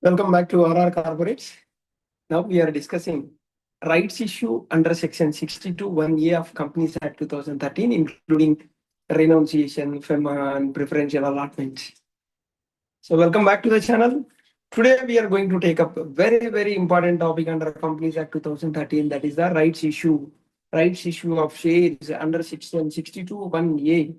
Welcome back to RR Corporates. Now we are discussing rights issue under Section 62 1A of Companies Act 2013, including renunciation, FEMA, and preferential allotment. So welcome back to the channel. Today we are going to take up a very important topic under Companies Act 2013, that is the rights issue of shares under Section 62 1A.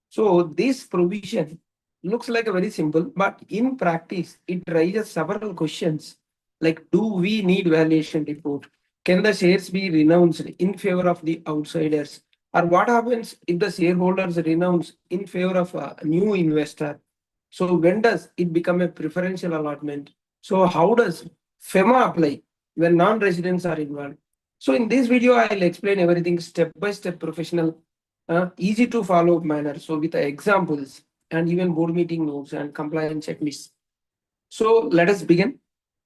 So this provision looks like a very simple, but in practice, it raises several questions like, do we need valuation report? Can the shares be renounced in favor of the outsiders? Or what happens if the shareholders renounce in favor of a new investor? So when does it become a preferential allotment? So how does FEMA apply when non-residents are involved? So in this video, I'll explain everything step-by-step professional, easy to follow manner. So with the examples and even board meeting notes and compliance checklists. So let us begin.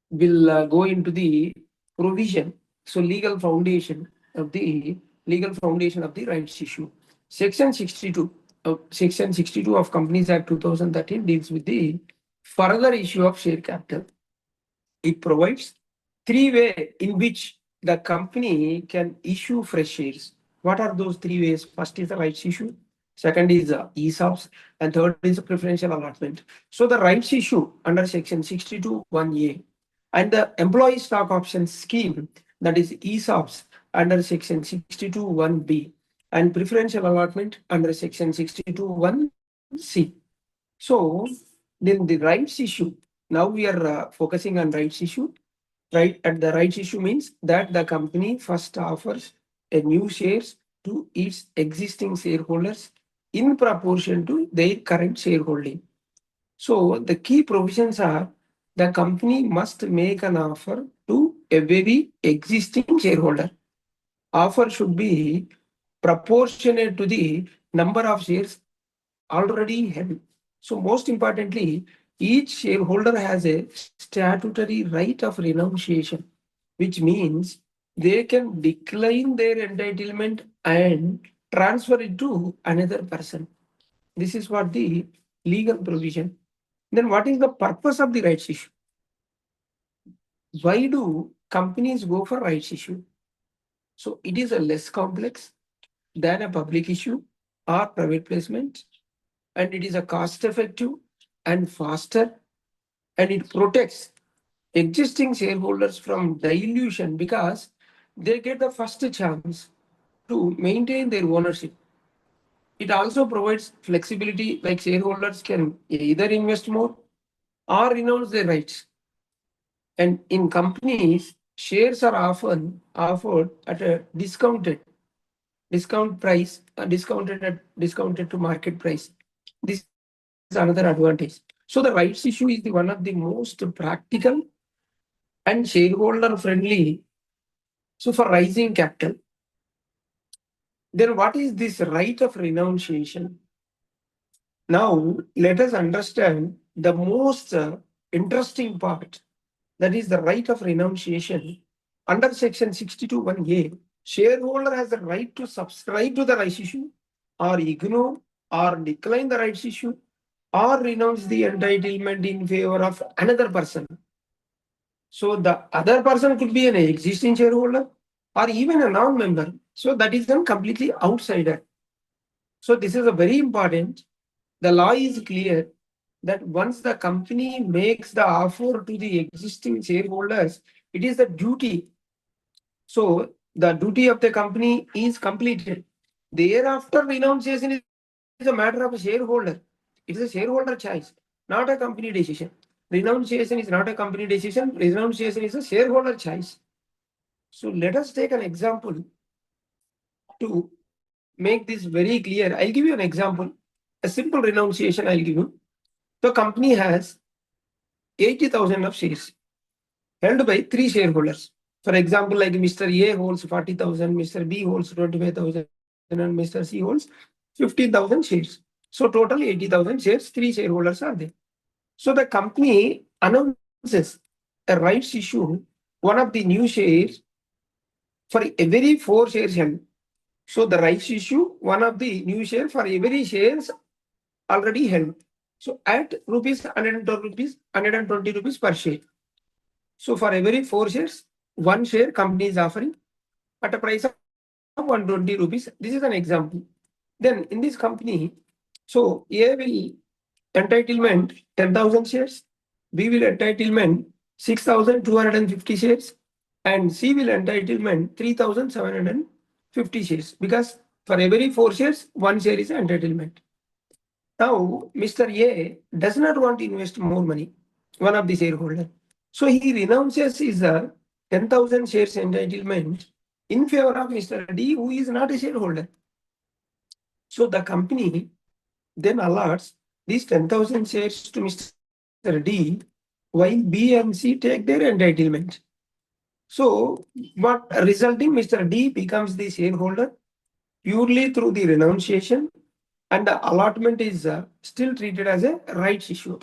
We'll go into the provision. So legal foundation of the rights issue. Section 62 of Companies Act 2013 deals with the further issue of share capital. It provides three ways in which the company can issue fresh shares. What are those three ways? First is the rights issue, second is ESOPs, and third is preferential allotment. So the rights issue under Section 62 1A and the employee stock option scheme, that is ESOPs, under Section 62 1B, and preferential allotment under Section 62 1C. So then the rights issue, now we are focusing on rights issue. Right at the rights issue means that the company first offers a new shares to its existing shareholders in proportion to their current shareholding. So the key provisions are, the company must make an offer to every existing shareholder. Offer should be proportionate to the number of shares already held. So most importantly, each shareholder has a statutory right of renunciation, which means they can decline their entitlement and transfer it to another person. This is what the legal provision. Then what is the purpose of the rights issue? Why do companies go for rights issue? So it is a less complex than a public issue or private placement, and it is a cost effective and faster, and it protects existing shareholders from dilution because they get the first chance to maintain their ownership. It also provides flexibility, like shareholders can either invest more or renounce their rights. And in companies, shares are often offered at a discounted price, discounted to market price. This is another advantage. So the rights issue is one of the most practical and shareholder friendly. So for raising capital, then what is this right of renunciation? Now let us understand the most interesting part, that is the right of renunciation. Under Section 62 1A, shareholder has the right to subscribe to the rights issue or ignore or decline the rights issue or renounce the entitlement in favor of another person. So the other person could be an existing shareholder or even a non-member. So that is then completely outsider. So this is a very important. The law is clear that once the company makes the offer to the existing shareholders, it is the duty. So the duty of the company is completed. Thereafter, renunciation is a matter of a shareholder. It is a shareholder choice, not a company decision. Renunciation is not a company decision. Renunciation is a shareholder choice. So let us take an example to make this very clear. I'll give you an example. A simple renunciation I'll give you. The company has 80,000 of shares held by 3 shareholders. For example, like Mr. A holds 40,000, Mr. B holds 25,000, and Mr. C holds 15,000 shares. So total 80,000 shares, 3 shareholders are there. So the company announces a rights issue, one of the new shares for every 4 shares held. So the rights issue, one of the new share for every shares already held. So at rupees 120 rupees per share. So for every 4 shares, 1 share company is offering at a price of 120 rupees. This is an example. Then in this company, so A will entitlement 10,000 shares, B will entitlement 6,250 shares, and C will entitlement 3,750 shares, because for every 4 shares, 1 share is entitlement. Now, Mr. A does not want to invest more money, one of the shareholder. So he renounces his 10,000 shares entitlement in favor of Mr. D, who is not a shareholder. So the company then allots these 10,000 shares to Mr. D, while B and C take their entitlement. So, what resulting Mr. D becomes the shareholder purely through the renunciation, and the allotment is still treated as a rights issue.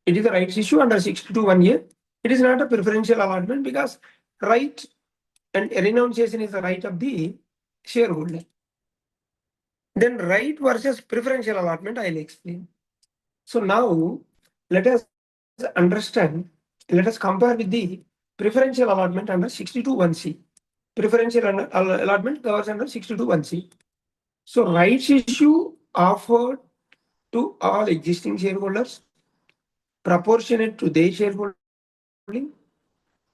It is a rights issue under 62(1)(a). It is not a preferential allotment, because right and renunciation is the right of the shareholder. Then right versus preferential allotment, I'll explain. So now let us understand, let us compare with the preferential allotment under 62(1)(c). Preferential allotment covers under 62(1)(c). So rights issue offered to all existing shareholders, proportionate to their shareholding,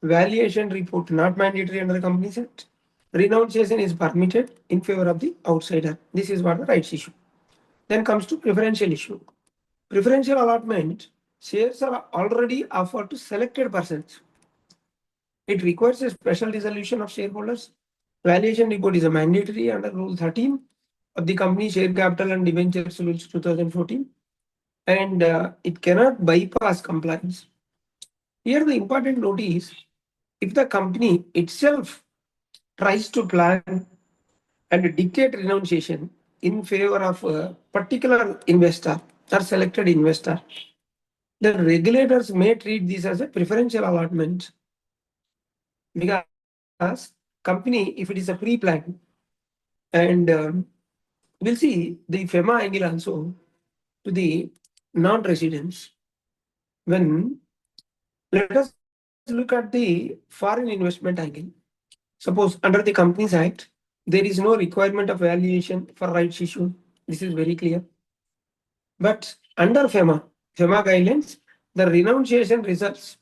valuation report not mandatory under the Companies Act, renunciation is permitted in favor of the outsider. This is what the rights issue. Then comes to preferential issue. Preferential allotment, shares are already offered to selected persons. It requires a special dissolution of shareholders. Valuation report is a mandatory under Rule 13 of the Company Share Capital and Debentures Rules 2014, and it cannot bypass compliance. Here the important note is, if the company itself tries to plan and dictate renunciation in favor of a particular investor or selected investor, the regulators may treat this as a preferential allotment, because company, if it is a pre-plan, and we'll see the FEMA angle also to the non-residents. When let us look at the foreign investment angle. Suppose under the Companies Act, there is no requirement of valuation for rights issue. This is very clear. But under FEMA guidelines, the renunciation results.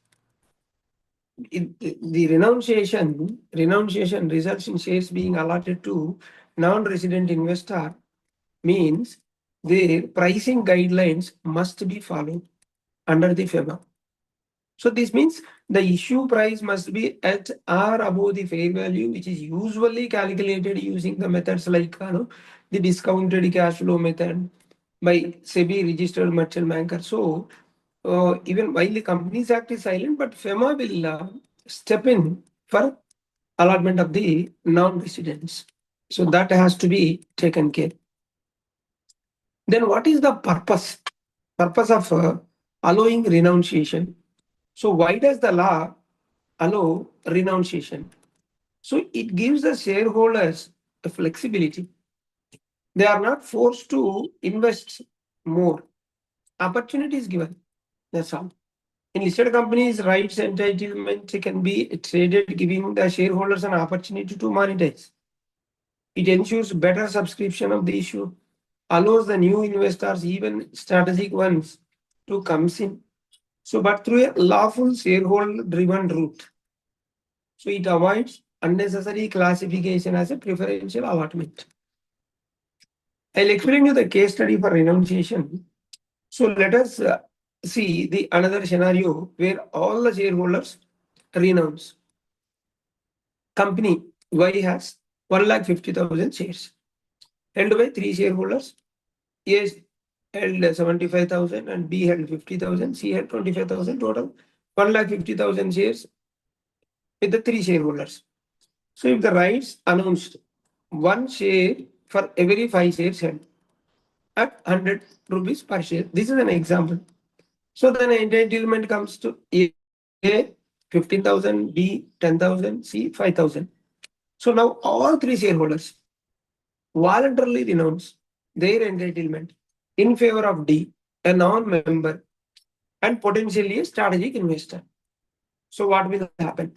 The renunciation results in shares being allotted to non-resident investor, means their pricing guidelines must be followed under the FEMA. So this means the issue price must be at or above the fair value, which is usually calculated using the methods like the discounted cash flow method by SEBI registered merchant banker. So even while the Companies Act is silent, but FEMA will step in for allotment of the non-residents. So that has to be taken care. Then what is the purpose of allowing renunciation? So why does the law allow renunciation? So it gives the shareholders the flexibility. They are not forced to invest more. Opportunity is given. That's all. In listed companies, rights entitlement can be traded, giving the shareholders an opportunity to monetize. It ensures better subscription of the issue, allows the new investors, even strategic ones, to come in. So, but through a lawful shareholder-driven route. So it avoids unnecessary classification as a preferential allotment. I'll explain you the case study for renunciation. So let us see the another scenario where all the shareholders renounce. Company Y has 1,50,000 shares held by 3 shareholders. A held 75,000 and B held 50,000. C held 25,000. Total 1,50,000 shares with the 3 shareholders. So if the rights announced 1 share for every 5 shares held at 100 rupees per share. This is an example. So then entitlement comes to A 15,000, B 10,000, C 5,000. So now all 3 shareholders voluntarily renounce their entitlement in favor of D, a non-member and potentially a strategic investor. So what will happen?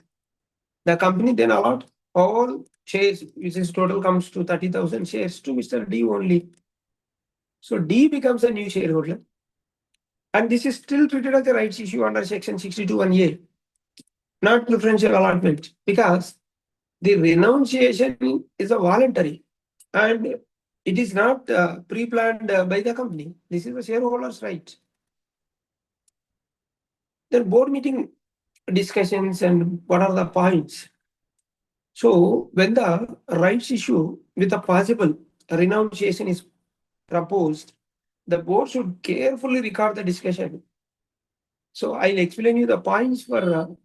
The company then allot all shares, which is total comes to 30,000 shares to Mr. D only. So D becomes a new shareholder. And this is still treated as a rights issue under section 62(1)(a), not preferential allotment, because the renunciation is a voluntary and it is not pre-planned by the company. This is the shareholder's right. Then board meeting discussions and what are the points? So when the rights issue with a possible renunciation is proposed, the board should carefully record the discussion. So I'll explain you the points for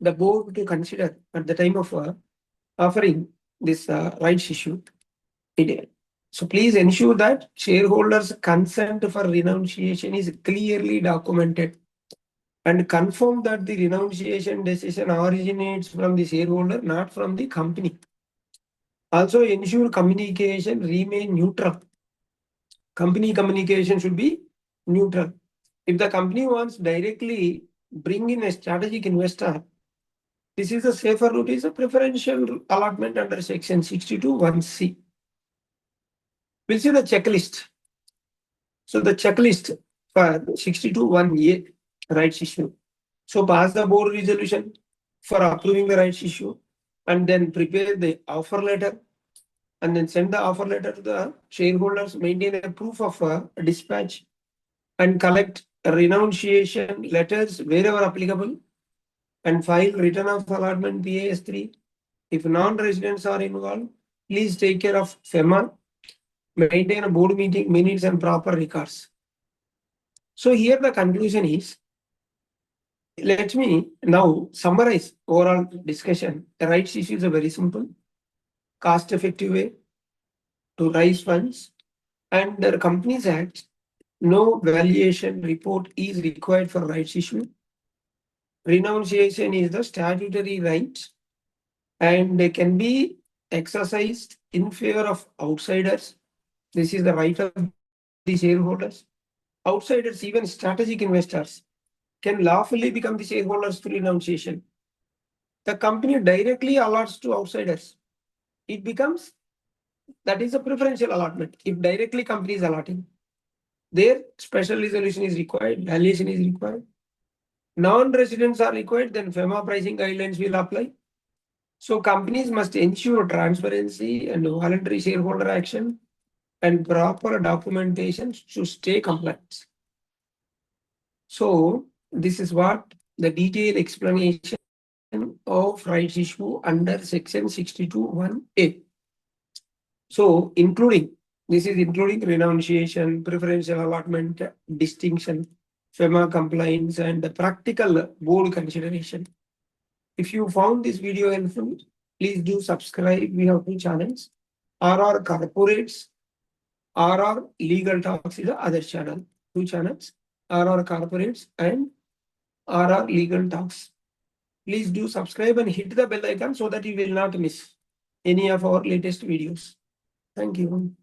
the board to consider at the time of offering this rights issue. So please ensure that shareholders' consent for renunciation is clearly documented and confirm that the renunciation decision originates from the shareholder, not from the company. Also ensure communication remain neutral. Company communication should be neutral. If the company wants directly bring in a strategic investor, this is a safer route, is a preferential allotment under section 62(1)(c). We'll see the checklist. So the checklist for 62(1)(a) rights issue. So pass the board resolution for approving the rights issue and then prepare the offer letter and then send the offer letter to the shareholders, maintain a proof of dispatch and collect renunciation letters wherever applicable and file return of allotment PAS3. If non-residents are involved, please take care of FEMA, maintain a board meeting minutes and proper records. So here the conclusion is, let me now summarize overall discussion. The rights issue is a very simple, cost-effective way to raise funds, and the Companies Act, no valuation report is required for rights issue. Renunciation is the statutory right and they can be exercised in favor of outsiders. This is the right of the shareholders. Outsiders, even strategic investors, can lawfully become the shareholders through renunciation. The company directly allots to outsiders. It becomes, that is a preferential allotment. If directly company is allotting, their special resolution is required, valuation is required. Non-residents are required, then FEMA pricing guidelines will apply. So companies must ensure transparency and voluntary shareholder action and proper documentation to stay compliant. So this is what the detailed explanation of rights issue under section 62(1)(a). So this is including renunciation, preferential allotment, distinction, FEMA compliance, and the practical board consideration. If you found this video helpful, please do subscribe. We have 2 channels, RR Corporates, RR Legal Talks is the other channel. 2 channels, RR Corporates and RR Legal Talks. Please do subscribe and hit the bell icon so that you will not miss any of our latest videos. Thank you.